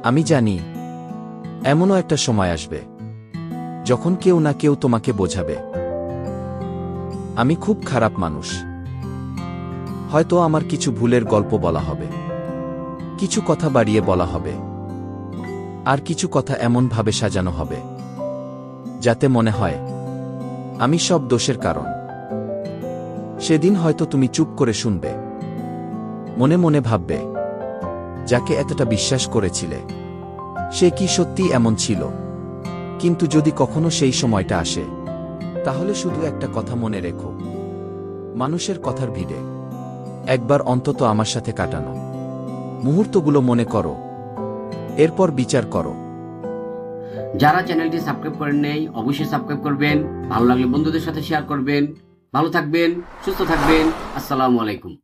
আমি জানি এমনও একটা সময় আসবে যখন কেউ না কেউ তোমাকে বোঝাবে আমি খুব খারাপ মানুষ। হয়তো আমার কিছু ভুলের গল্প বলা হবে, কিছু কথা বাড়িয়ে বলা হবে, আর কিছু কথা এমনভাবে সাজানো হবে যাতে মনে হয় আমি সব দোষের কারণ। সেদিন হয়তো তুমি চুপ করে শুনবে, মনে মনে ভাববে, যাকে এতটা বিশ্বাস করেছিলে সে কি সত্যি এমন ছিল? কিন্তু যদি কখনো সেই সময়টা আসে, তাহলে শুধু একটা কথা মনে রেখো, মানুষের কথার ভিড়ে একবার অন্তত আমার সাথে কাটানো মুহূর্তগুলো মনে করো, এরপর বিচার করো। যারা চ্যানেলটি সাবস্ক্রাইব করেন নাই অবশ্যই সাবস্ক্রাইব করবেন। ভালো লাগলে বন্ধুদের সাথে শেয়ার করবেন। ভালো থাকবেন, সুস্থ থাকবেন। আসসালামু আলাইকুম।